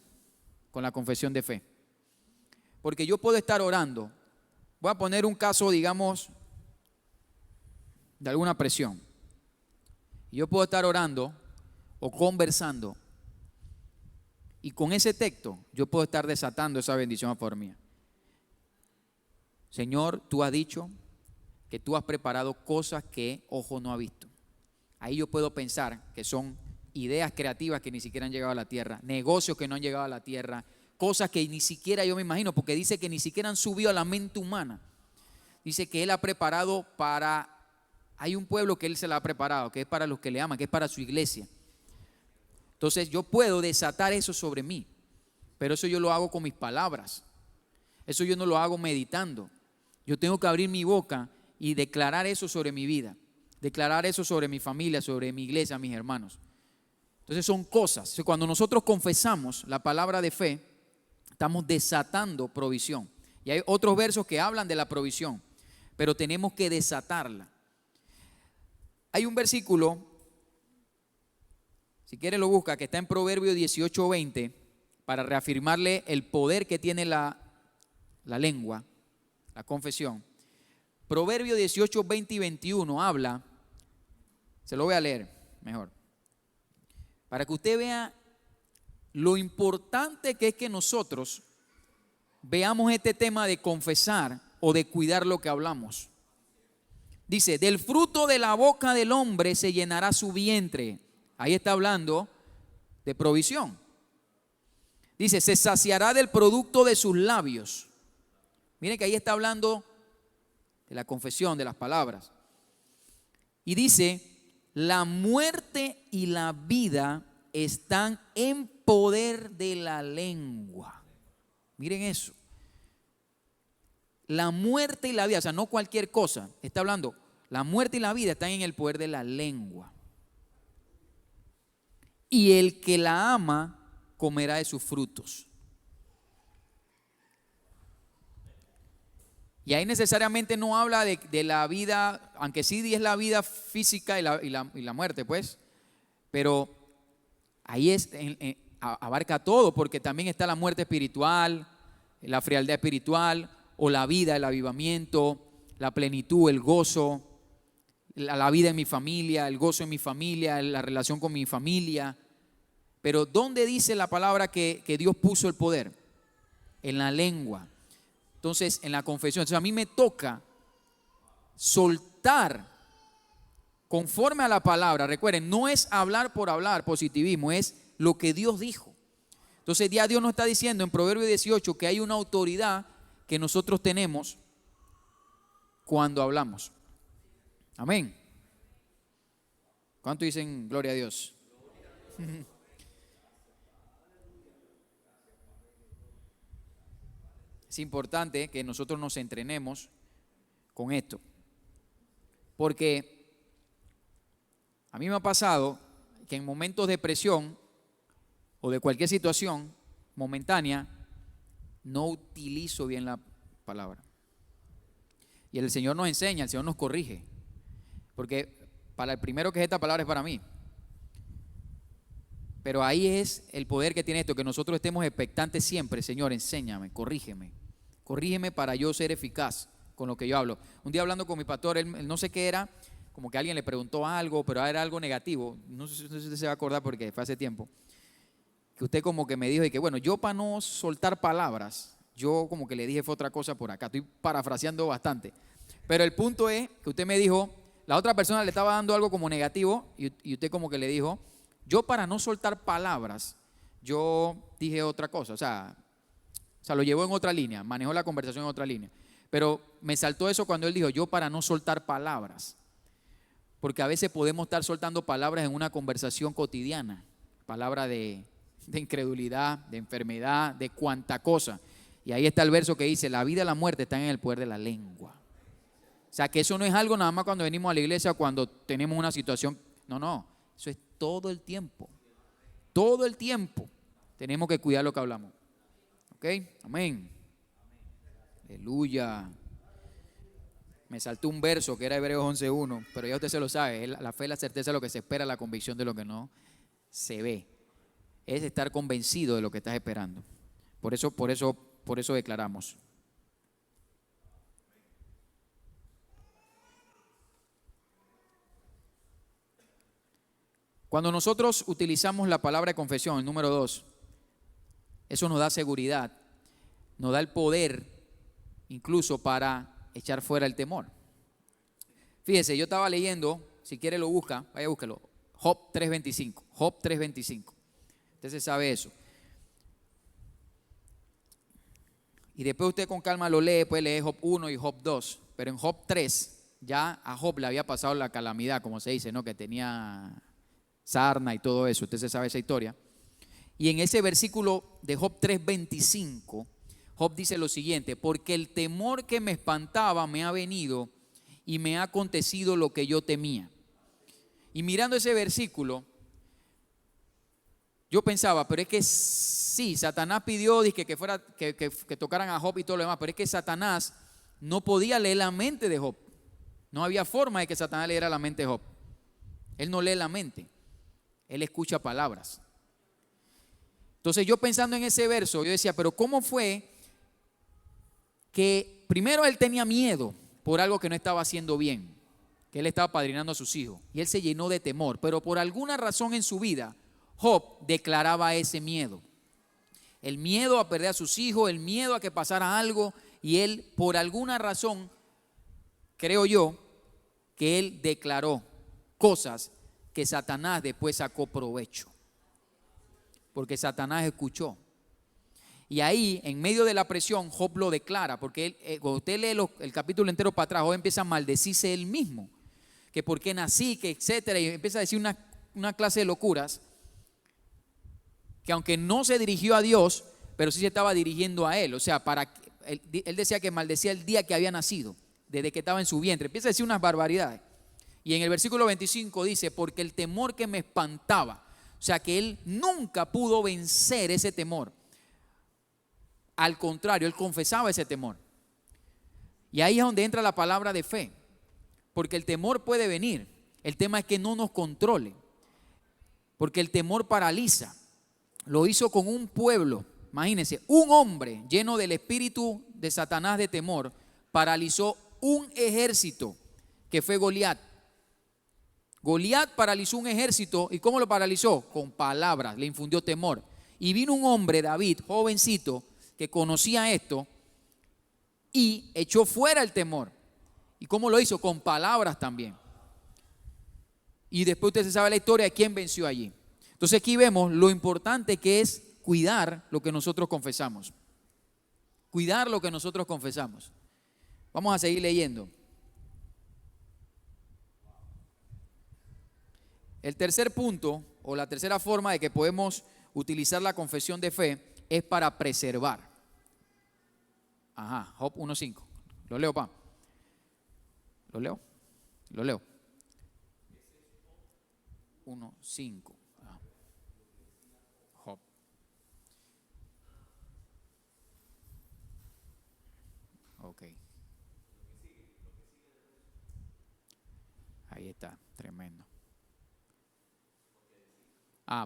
de fe. Porque yo puedo estar orando. Voy a poner un caso, digamos, de alguna presión. Yo puedo estar orando o conversando y con ese texto yo puedo estar desatando esa bendición a favor mía. Señor, tú has dicho que tú has preparado cosas que ojo no ha visto. Ahí yo puedo pensar que son ideas creativas que ni siquiera han llegado a la tierra, negocios que no han llegado a la tierra, cosas que ni siquiera yo me imagino, porque dice que ni siquiera han subido a la mente humana. Dice que Él ha preparado para... Hay un pueblo que Él se la ha preparado, que es para los que le aman, que es para su iglesia. Entonces yo puedo desatar eso sobre mí, pero eso yo lo hago con mis palabras. Eso yo no lo hago meditando. Yo tengo que abrir mi boca y declarar eso sobre mi vida, declarar eso sobre mi familia, sobre mi iglesia, mis hermanos. Entonces son cosas. Cuando nosotros confesamos la palabra de fe, estamos desatando provisión. Y hay otros versos que hablan de la provisión, pero tenemos que desatarla. Hay un versículo, si quiere lo busca, que está en Proverbios 18:20, para reafirmarle el poder que tiene la lengua, la confesión. Proverbios 18:20 y 21 habla, se lo voy a leer mejor, para que usted vea lo importante que es que nosotros veamos este tema de confesar o de cuidar lo que hablamos. Dice, del fruto de la boca del hombre se llenará su vientre. Ahí está hablando de provisión. Dice, se saciará del producto de sus labios. Miren que ahí está hablando de la confesión, de las palabras. Y dice, la muerte y la vida están en poder de la lengua. Miren eso. La muerte y la vida, o sea, no cualquier cosa. Está hablando, la muerte y la vida están en el poder de la lengua. Y el que la ama comerá de sus frutos. Y ahí necesariamente no habla de la vida, aunque sí es la vida física y la muerte, pues. Pero ahí abarca todo, porque también está la muerte espiritual, la frialdad espiritual, o la vida, el avivamiento, la plenitud, el gozo, la vida en mi familia, el gozo en mi familia, la relación con mi familia. Pero ¿dónde dice la palabra que Dios puso el poder? En la lengua. Entonces, en la confesión. Entonces, a mí me toca soltar conforme a la palabra. Recuerden, no es hablar por hablar, positivismo, es lo que Dios dijo. Entonces, ya Dios nos está diciendo en Proverbios 18 que hay una autoridad que nosotros tenemos cuando hablamos. Amén. ¿Cuánto dicen gloria a Dios? Es importante que nosotros nos entrenemos con esto, porque a mí me ha pasado que en momentos de presión o de cualquier situación momentánea no utilizo bien la palabra. Y el Señor nos enseña, el Señor nos corrige, porque para el primero que es esta palabra es para mí. Pero ahí es el poder que tiene esto, que nosotros estemos expectantes siempre. Señor, enséñame, corrígeme para yo ser eficaz con lo que yo hablo. Un día hablando con mi pastor, él no sé qué era, como que alguien le preguntó algo, pero era algo negativo. No sé si usted se va a acordar porque fue hace tiempo. Que usted como que me dijo, y que bueno, yo para no soltar palabras, yo como que le dije fue otra cosa por acá. Estoy parafraseando bastante. Pero el punto es que usted me dijo, la otra persona le estaba dando algo como negativo y usted como que le dijo, yo para no soltar palabras, yo dije otra cosa. O sea, lo llevó en otra línea, manejó la conversación en otra línea. Pero me saltó eso cuando él dijo, yo para no soltar palabras. Porque a veces podemos estar soltando palabras en una conversación cotidiana. Palabra de incredulidad, de enfermedad, de cuanta cosa. Y ahí está el verso que dice, la vida y la muerte están en el poder de la lengua. O sea, que eso no es algo nada más cuando venimos a la iglesia o cuando tenemos una situación. No, eso es todo el tiempo. Todo el tiempo tenemos que cuidar lo que hablamos. ¿Ok? Amén. Aleluya. Me saltó un verso que era Hebreos 11:1, pero ya usted se lo sabe. La fe es la certeza de lo que se espera, la convicción de lo que no se ve. Es estar convencido de lo que estás esperando. Por eso declaramos. Cuando nosotros utilizamos la palabra de confesión, el número 2, eso nos da seguridad, nos da el poder incluso para echar fuera el temor. Fíjese, yo estaba leyendo, si quiere lo busca, vaya a búsquelo, Job 3:25, Job 3:25. Usted se sabe eso. Y después usted con calma lo lee, puede leer Job 1 y Job 2, pero en Job 3 ya a Job le había pasado la calamidad, como se dice, ¿no? Que tenía sarna y todo eso, usted se sabe esa historia. Y en ese versículo de Job 3:25, Job dice lo siguiente, porque el temor que me espantaba me ha venido y me ha acontecido lo que yo temía. Y mirando ese versículo, yo pensaba, pero es que sí, Satanás pidió que tocaran a Job y todo lo demás, pero es que Satanás no podía leer la mente de Job. No había forma de que Satanás leyera la mente de Job. Él no lee la mente, él escucha palabras. Entonces yo pensando en ese verso, yo decía, pero ¿cómo fue que primero él tenía miedo por algo que no estaba haciendo bien? Que él estaba padrinando a sus hijos y él se llenó de temor, pero por alguna razón en su vida Job declaraba ese miedo. El miedo a perder a sus hijos, el miedo a que pasara algo, y él por alguna razón, creo yo, que él declaró cosas que Satanás después sacó provecho. Porque Satanás escuchó. Y ahí, en medio de la presión, Job lo declara, porque cuando usted lee el capítulo entero para atrás, Job empieza a maldecirse él mismo, que por qué nací, que etcétera, y empieza a decir una clase de locuras, que aunque no se dirigió a Dios, pero sí se estaba dirigiendo a él. O sea, él decía que maldecía el día que había nacido, desde que estaba en su vientre. Empieza a decir unas barbaridades. Y en el versículo 25 dice, porque el temor que me espantaba, o sea, que él nunca pudo vencer ese temor. Al contrario, él confesaba ese temor. Y ahí es donde entra la palabra de fe. Porque el temor puede venir. El tema es que no nos controle. Porque el temor paraliza. Lo hizo con un pueblo. Imagínense, un hombre lleno del espíritu de Satanás de temor paralizó un ejército que fue Goliat. Goliat paralizó un ejército. ¿Y cómo lo paralizó? Con palabras, le infundió temor. Y vino un hombre, David, jovencito, que conocía esto y echó fuera el temor. ¿Y cómo lo hizo? Con palabras también. Y después usted se sabe la historia de quién venció allí. Entonces aquí vemos lo importante que es cuidar lo que nosotros confesamos. Cuidar lo que nosotros confesamos. Vamos a seguir leyendo. El tercer punto, o la tercera forma de que podemos utilizar la confesión de fe, es para preservar. Ajá, Job 1:5. Lo leo, pa. Lo leo. 1:5. Job. Ok. Ahí está, tremendo.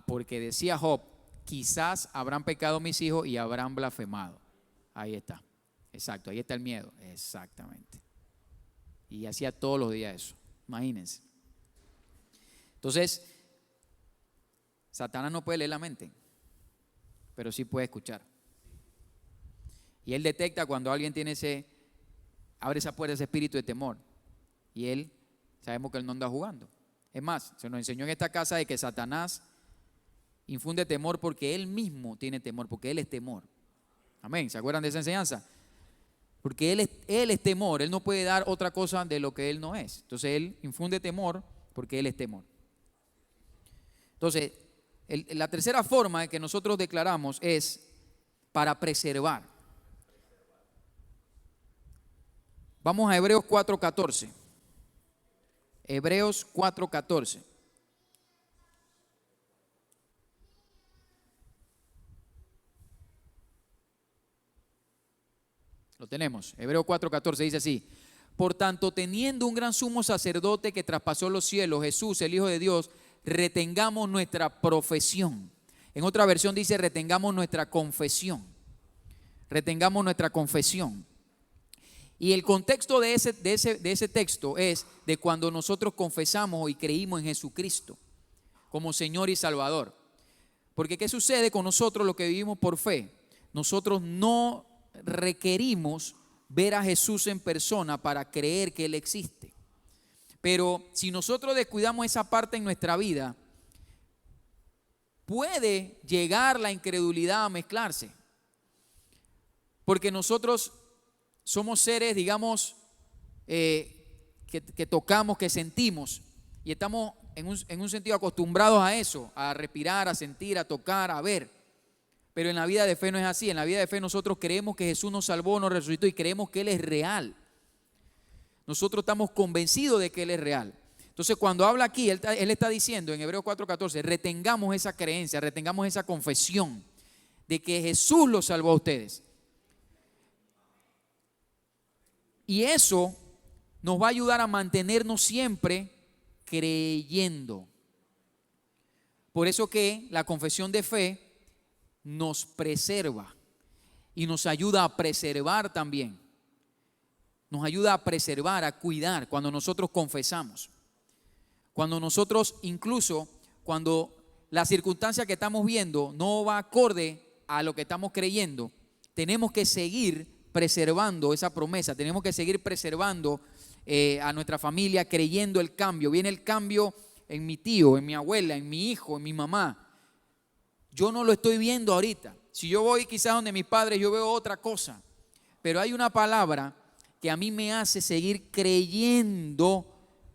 Porque decía Job, quizás habrán pecado mis hijos y habrán blasfemado. Ahí está. Exacto, ahí está el miedo. Exactamente. Y hacía todos los días eso. Imagínense. Entonces, Satanás no puede leer la mente, pero sí puede escuchar. Y él detecta cuando alguien abre esa puerta, ese espíritu de temor. Y sabemos que él no anda jugando. Es más, se nos enseñó en esta casa de que Satanás infunde temor porque él mismo tiene temor, porque él es temor. Amén. ¿Se acuerdan de esa enseñanza? Porque él es temor, él no puede dar otra cosa de lo que él no es. Entonces él infunde temor porque él es temor. Entonces, la tercera forma que nosotros declaramos es para preservar. Vamos a Hebreos 4:14. Hebreos 4:14. Lo tenemos. Hebreos 4:14 dice así: por tanto, teniendo un gran sumo sacerdote que traspasó los cielos, Jesús, el Hijo de Dios, retengamos nuestra profesión. En otra versión dice retengamos nuestra confesión. Retengamos nuestra confesión. Y el contexto de ese texto es de cuando nosotros confesamos y creímos en Jesucristo como Señor y Salvador. Porque ¿qué sucede con nosotros los que vivimos por fe? Nosotros no requerimos ver a Jesús en persona para creer que Él existe. Pero si nosotros descuidamos esa parte en nuestra vida, puede llegar la incredulidad a mezclarse. Porque nosotros somos seres, digamos, que tocamos, que sentimos. Y estamos en un sentido acostumbrados a eso, a respirar, a sentir, a tocar, a ver. Pero en la vida de fe no es así. En la vida de fe nosotros creemos que Jesús nos salvó, nos resucitó y creemos que Él es real. Nosotros estamos convencidos de que Él es real. Entonces cuando habla aquí, Él está diciendo en Hebreos 4:14, retengamos esa creencia, retengamos esa confesión de que Jesús los salvó a ustedes. Y eso nos va a ayudar a mantenernos siempre creyendo. Por eso que la confesión de fe nos preserva y nos ayuda a preservar también. Nos ayuda a preservar, a cuidar cuando nosotros confesamos. Cuando nosotros, incluso cuando la circunstancia que estamos viendo no va acorde a lo que estamos creyendo, tenemos que seguir preservando esa promesa, tenemos que seguir preservando a nuestra familia, creyendo el cambio. Viene el cambio en mi tío, en mi abuela, en mi hijo, en mi mamá. Yo no lo estoy viendo ahorita. Si yo voy quizás donde mis padres, yo veo otra cosa. Pero hay una palabra que a mí me hace seguir creyendo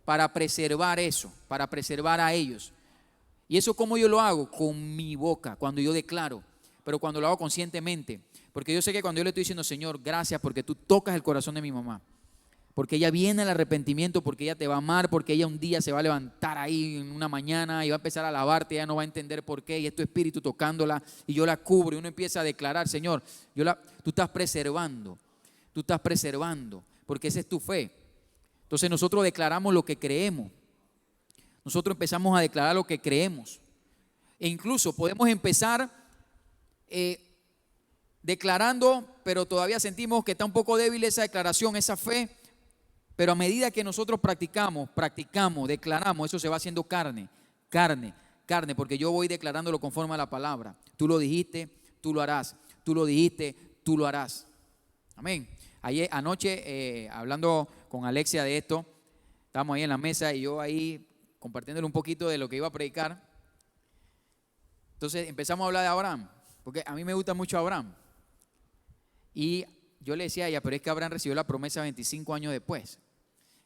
para preservar eso, para preservar a ellos. ¿Y eso cómo yo lo hago? Con mi boca, cuando yo declaro, pero cuando lo hago conscientemente. Porque yo sé que cuando yo le estoy diciendo, Señor, gracias porque tú tocas el corazón de mi mamá. Porque ella viene al arrepentimiento, porque ella te va a amar, porque ella un día se va a levantar ahí en una mañana y va a empezar a alabarte, ella no va a entender por qué, y es tu espíritu tocándola y yo la cubro y uno empieza a declarar, Señor, tú estás preservando, porque esa es tu fe. Entonces nosotros declaramos lo que creemos, nosotros empezamos a declarar lo que creemos e incluso podemos empezar declarando, pero todavía sentimos que está un poco débil esa declaración, esa fe. Pero a medida que nosotros practicamos, declaramos, eso se va haciendo carne, porque yo voy declarándolo conforme a la palabra. Tú lo dijiste, tú lo harás. Tú lo dijiste, tú lo harás. Amén. Ayer, anoche, hablando con Alexia de esto, estábamos ahí en la mesa y yo ahí compartiéndole un poquito de lo que iba a predicar. Entonces empezamos a hablar de Abraham, porque a mí me gusta mucho Abraham. Y yo le decía a ella, pero es que Abraham recibió la promesa 25 años después.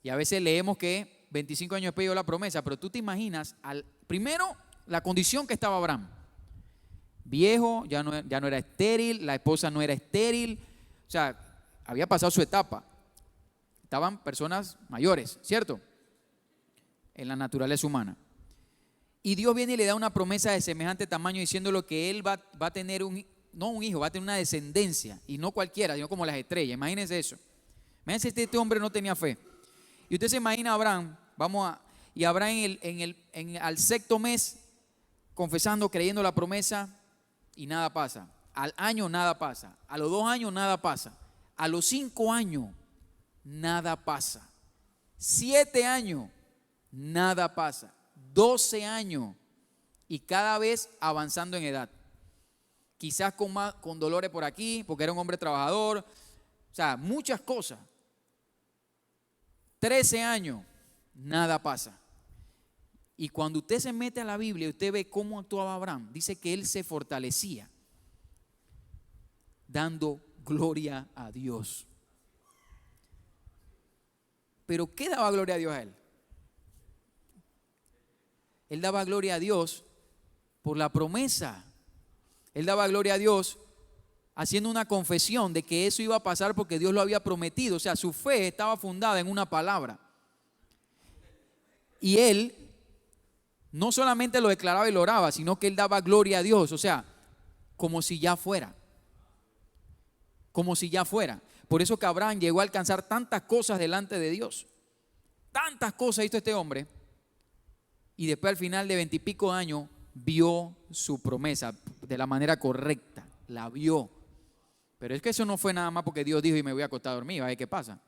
Y a veces leemos que 25 años después dio la promesa, pero tú te imaginas, primero, la condición que estaba Abraham. Viejo, ya no era estéril, la esposa no era estéril, o sea, había pasado su etapa. Estaban personas mayores, ¿cierto? En la naturaleza humana. Y Dios viene y le da una promesa de semejante tamaño diciéndole que él va a tener no un hijo, va a tener una descendencia, y no cualquiera, sino como las estrellas. Imagínense eso. Imagínense este hombre no tenía fe. Y usted se imagina a Abraham, y Abraham al sexto mes, confesando, creyendo la promesa, y nada pasa. Al año nada pasa. A los 2 años nada pasa. A los 5 años nada pasa. 7 años nada pasa. 12 años y cada vez avanzando en edad. Quizás con dolores por aquí, porque era un hombre trabajador. O sea, muchas cosas. 13 años, nada pasa. Y cuando usted se mete a la Biblia y usted ve cómo actuaba Abraham, dice que él se fortalecía dando gloria a Dios. Pero ¿qué daba gloria a Dios a él? Él daba gloria a Dios por la promesa. Él daba gloria a Dios haciendo una confesión de que eso iba a pasar porque Dios lo había prometido. O sea, su fe estaba fundada en una palabra. Y él no solamente lo declaraba y lo oraba, sino que él daba gloria a Dios. O sea, como si ya fuera. Como si ya fuera. Por eso que Abraham llegó a alcanzar tantas cosas delante de Dios. Tantas cosas hizo este hombre. Y después al final de 20 y pico años vio su promesa de la manera correcta. La vio. Pero es que eso no fue nada más porque Dios dijo y me voy a acostar a dormir. A ver qué pasa.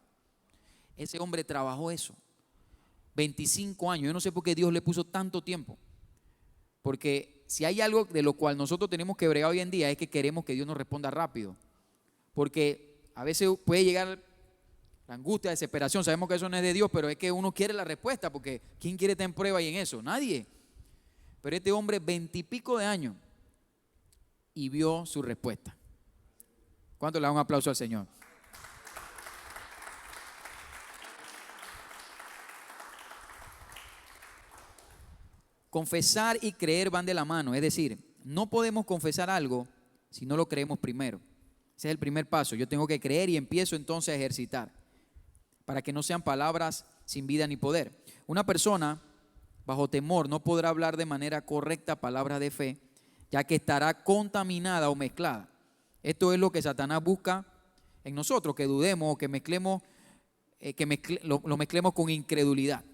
Ese hombre trabajó eso. 25 años. Yo no sé por qué Dios le puso tanto tiempo. Porque si hay algo de lo cual nosotros tenemos que bregar hoy en día es que queremos que Dios nos responda rápido. Porque a veces puede llegar la angustia, la desesperación. Sabemos que eso no es de Dios, pero es que uno quiere la respuesta. Porque ¿quién quiere estar en prueba y en eso? Nadie. Pero este hombre 20 y pico de años y vio su respuesta. ¿Cuánto le da un aplauso al Señor? Confesar y creer van de la mano. Es decir, no podemos confesar algo si no lo creemos primero. Ese es el primer paso. Yo tengo que creer y empiezo entonces a ejercitar para que no sean palabras sin vida ni poder. Una persona bajo temor no podrá hablar de manera correcta palabras de fe, ya que estará contaminada o mezclada. Esto es lo que Satanás busca en nosotros, que dudemos o que mezclemos, lo mezclemos con incredulidad.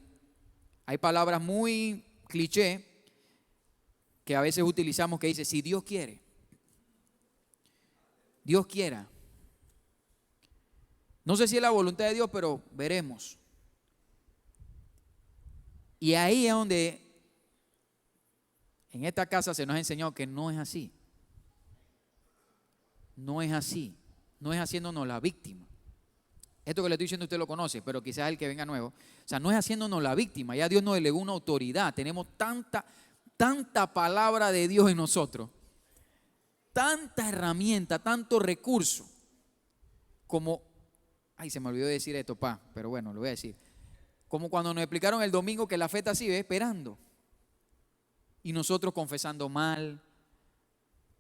Hay palabras muy cliché que a veces utilizamos que dice, si Dios quiere, Dios quiera. No sé si es la voluntad de Dios, pero veremos. Y ahí es donde en esta casa se nos ha enseñado que no es así. No es así. No es haciéndonos la víctima. Esto que le estoy diciendo usted lo conoce, pero quizás el que venga nuevo. O sea, no es haciéndonos la víctima. Ya Dios nos delegó una autoridad. Tenemos tanta palabra de Dios en nosotros. Tanta herramienta, tanto recurso. Como, ay, se me olvidó decir esto, pero bueno, lo voy a decir. Como cuando nos explicaron el domingo que la fe está así, esperando. Y nosotros confesando mal,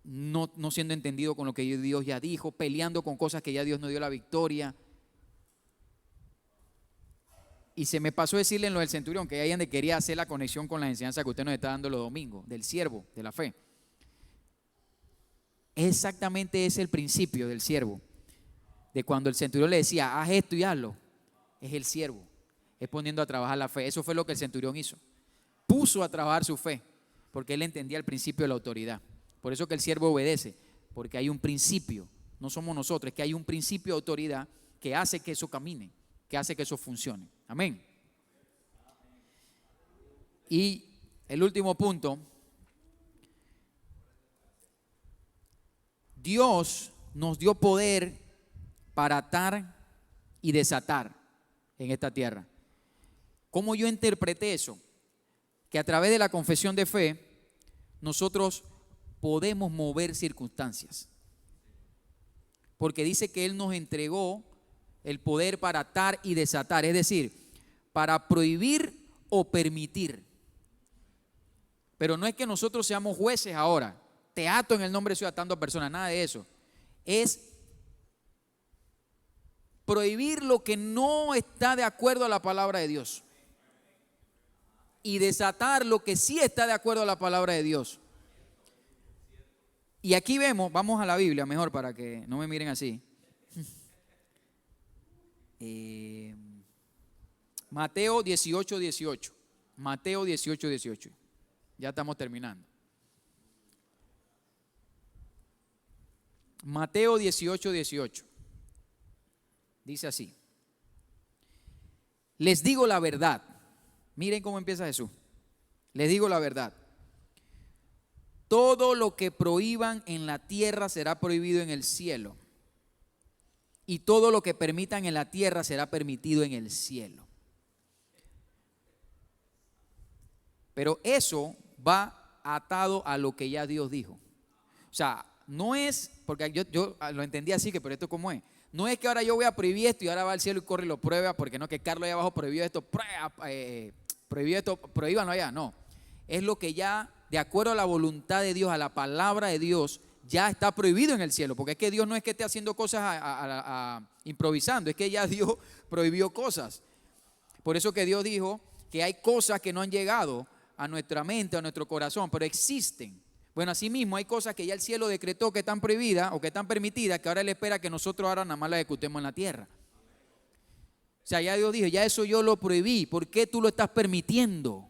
no siendo entendido con lo que Dios ya dijo, peleando con cosas que ya Dios nos dio la victoria. Y se me pasó decirle en lo del centurión, que ahí donde quería hacer la conexión con la enseñanza que usted nos está dando los domingos, del siervo, de la fe. Exactamente es el principio del siervo. De cuando el centurión le decía, haz esto y hazlo. Es el siervo. Es poniendo a trabajar la fe. Eso fue lo que el centurión hizo. Puso a trabajar su fe, porque él entendía el principio de la autoridad. Por eso que el siervo obedece, porque hay un principio. No somos nosotros, es que hay un principio de autoridad que hace que eso camine. que hace que eso funcione. Amén. Y el último punto, Dios nos dio poder para atar y desatar en esta tierra. ¿Cómo yo interpreté eso? Que a través de la confesión de fe, nosotros podemos mover circunstancias. Porque dice que Él nos entregó el poder para atar y desatar, es decir, para prohibir o permitir. Pero no es que nosotros seamos jueces ahora. Te ato en el nombre de Jesús atando a personas, nada de eso. Es prohibir lo que no está de acuerdo a la palabra de Dios y desatar lo que sí está de acuerdo a la palabra de Dios. Y aquí vemos, vamos a la Biblia mejor para que no me miren así. Mateo 18, 18. Mateo 18, 18. Ya estamos terminando. Mateo 18, 18. Dice así. Les digo la verdad. Miren cómo empieza Jesús. Les digo la verdad. Todo lo que prohíban en la tierra será prohibido en el cielo. Y todo lo que permitan en la tierra será permitido en el cielo. Pero eso va atado a lo que ya Dios dijo. O sea, no es, porque yo lo entendí así, que pero esto cómo es. No es que ahora yo voy a prohibir esto y ahora va al cielo y corre y lo prueba, porque no, que Carlos allá abajo prohibió esto, prohíbanlo allá, no. Es lo que ya, de acuerdo a la voluntad de Dios, a la palabra de Dios, ya está prohibido en el cielo, porque es que Dios no es que esté haciendo cosas improvisando, es que ya Dios prohibió cosas. Por eso que Dios dijo que hay cosas que no han llegado a nuestra mente, a nuestro corazón, pero existen. Bueno, así mismo hay cosas que ya el cielo decretó que están prohibidas o que están permitidas, que ahora Él espera que nosotros ahora nada más las ejecutemos en la tierra. O sea, ya Dios dijo, ya eso yo lo prohibí, ¿por qué tú lo estás permitiendo?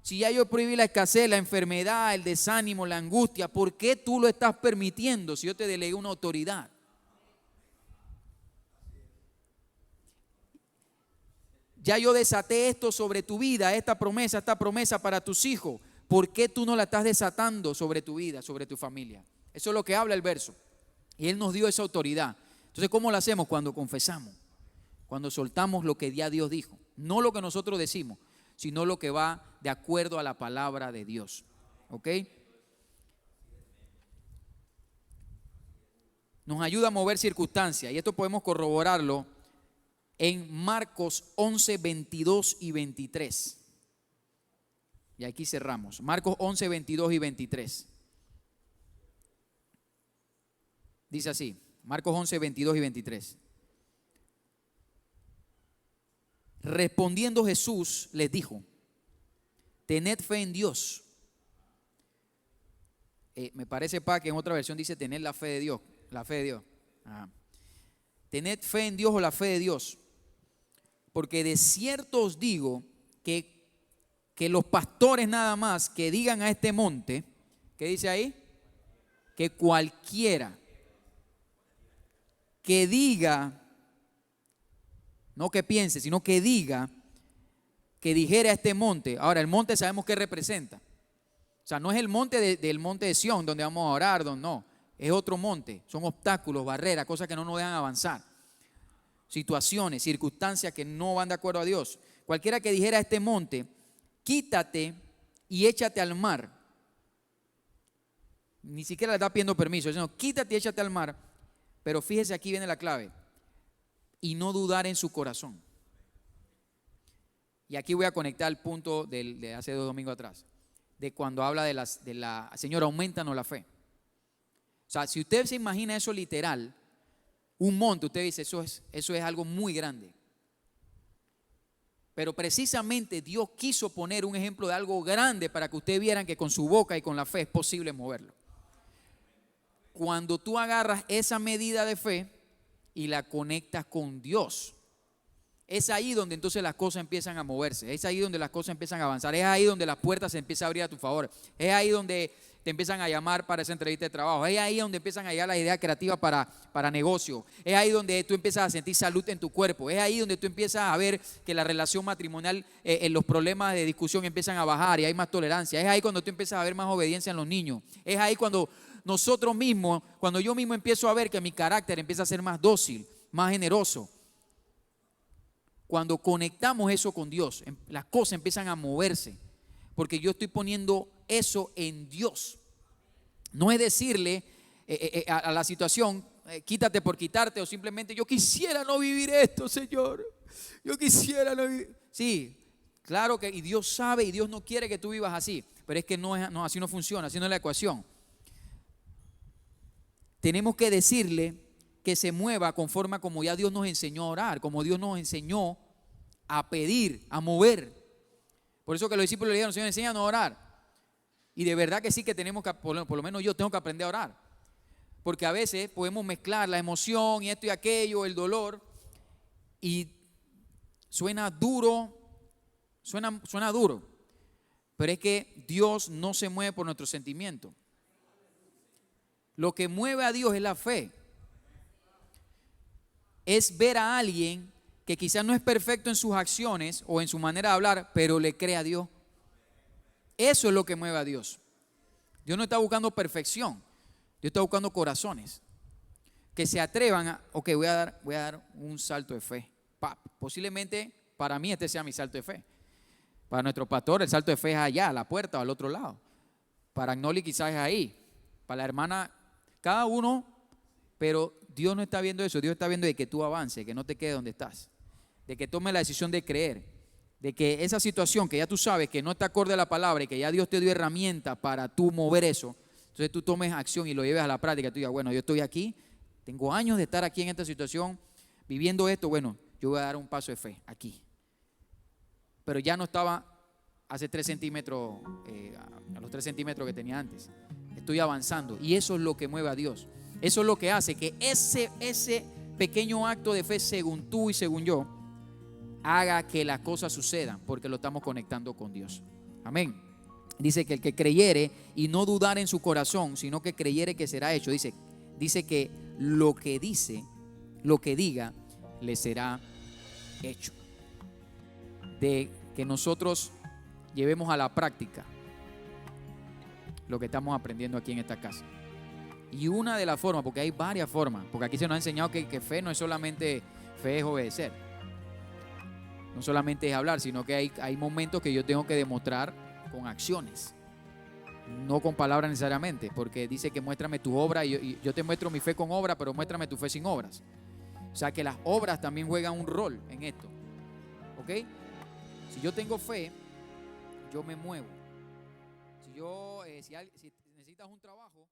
Si ya yo prohibí la escasez, la enfermedad, el desánimo, la angustia, ¿por qué tú lo estás permitiendo si yo te delegué una autoridad? Ya yo desaté esto sobre tu vida, esta promesa para tus hijos. ¿Por qué tú no la estás desatando sobre tu vida, sobre tu familia? Eso es lo que habla el verso. Y Él nos dio esa autoridad. Entonces, ¿cómo lo hacemos? Cuando confesamos, cuando soltamos lo que ya Dios dijo. No lo que nosotros decimos, sino lo que va de acuerdo a la palabra de Dios. ¿Ok? Nos ayuda a mover circunstancias. Y esto podemos corroborarlo en Marcos 11, 22 y 23. Y aquí cerramos. Marcos 11, 22 y 23. Dice así. Marcos 11, 22 y 23. Respondiendo Jesús les dijo, tened fe en Dios. Me parece que en otra versión dice tener la fe de Dios. La fe de Dios. Ajá. Tened fe en Dios o la fe de Dios. Porque de cierto os digo que los pastores nada más que digan a este monte, ¿qué dice ahí? Que cualquiera que diga, no que piense, sino que diga, que dijera a este monte. Ahora, el monte sabemos qué representa. O sea, no es el monte del monte de Sión donde vamos a orar, no. Es otro monte. Son obstáculos, barreras, cosas que no nos dejan avanzar. Situaciones, circunstancias que no van de acuerdo a Dios. Cualquiera que dijera a este monte, quítate y échate al mar. Ni siquiera le está pidiendo permiso, sino quítate y échate al mar. Pero fíjese, aquí viene la clave. Y no dudar en su corazón. Y aquí voy a conectar el punto de hace 2 domingos atrás. De cuando habla de la Señor, aumentanos la fe. O sea, si usted se imagina eso literal, un monte, usted dice, eso es algo muy grande. Pero precisamente Dios quiso poner un ejemplo de algo grande para que ustedes vieran que con su boca y con la fe es posible moverlo. Cuando tú agarras esa medida de fe y la conectas con Dios, es ahí donde entonces las cosas empiezan a moverse, es ahí donde las cosas empiezan a avanzar, es ahí donde las puertas se empiezan a abrir a tu favor, es ahí donde te empiezan a llamar para esa entrevista de trabajo. Es ahí donde empiezan a llegar las ideas creativas para negocio. Es ahí donde tú empiezas a sentir salud en tu cuerpo. Es ahí donde tú empiezas a ver que la relación matrimonial, los problemas de discusión empiezan a bajar y hay más tolerancia. Es ahí cuando tú empiezas a ver más obediencia en los niños. Es ahí cuando nosotros mismos, cuando yo mismo empiezo a ver que mi carácter empieza a ser más dócil, más generoso. Cuando conectamos eso con Dios, las cosas empiezan a moverse, porque yo estoy poniendo eso en Dios. No es decirle a la situación, quítate por quitarte, o simplemente yo quisiera no vivir esto, Señor. Yo quisiera no vivir. Sí, claro que y Dios sabe y Dios no quiere que tú vivas así, pero es que no, así no funciona, así no es la ecuación. Tenemos que decirle que se mueva conforme a como ya Dios nos enseñó a orar, como Dios nos enseñó a pedir, a mover. Por eso que los discípulos le dijeron, Señor, enséñanos a orar. Y de verdad que sí que tenemos que, por lo menos yo tengo que aprender a orar. Porque a veces podemos mezclar la emoción y esto y aquello, el dolor, y suena duro, suena duro. Pero es que Dios no se mueve por nuestros sentimientos. Lo que mueve a Dios es la fe. Es ver a alguien que quizás no es perfecto en sus acciones o en su manera de hablar, pero le cree a Dios. Eso es lo que mueve a Dios. Dios no está buscando perfección. Dios está buscando corazones que se atrevan a, ok, voy a dar un salto de fe. Posiblemente para mí este sea mi salto de fe. Para nuestro pastor el salto de fe es allá, a la puerta o al otro lado. Para Agnoli quizás es ahí. Para la hermana, cada uno, pero Dios no está viendo eso. Dios está viendo de que tú avances, que no te quedes donde estás. De que tomes la decisión de creer. De que esa situación que ya tú sabes que no está acorde a la palabra y que ya Dios te dio herramientas para tú mover eso, entonces tú tomes acción y lo lleves a la práctica. Tú digas, bueno, yo estoy aquí, tengo años de estar aquí en esta situación, viviendo esto, bueno, yo voy a dar un paso de fe aquí. Pero ya no estaba hace 3 centímetros, a los 3 centímetros que tenía antes. Estoy avanzando y eso es lo que mueve a Dios. Eso es lo que hace que ese pequeño acto de fe, según tú y según yo, haga que las cosas sucedan, porque lo estamos conectando con Dios. Amén. Dice que el que creyere y no dudar en su corazón, sino que creyere que será hecho. Dice que lo que diga, le será hecho. De que nosotros llevemos a la práctica lo que estamos aprendiendo aquí en esta casa. Y una de las formas, porque hay varias formas, porque aquí se nos ha enseñado que fe no es solamente fe, es obedecer. No solamente es hablar, sino que hay momentos que yo tengo que demostrar con acciones, no con palabras necesariamente, porque dice que muéstrame tu obra y yo te muestro mi fe con obra, pero muéstrame tu fe sin obras. O sea que las obras también juegan un rol en esto. ¿Ok? Si yo tengo fe, yo me muevo. Si necesitas un trabajo,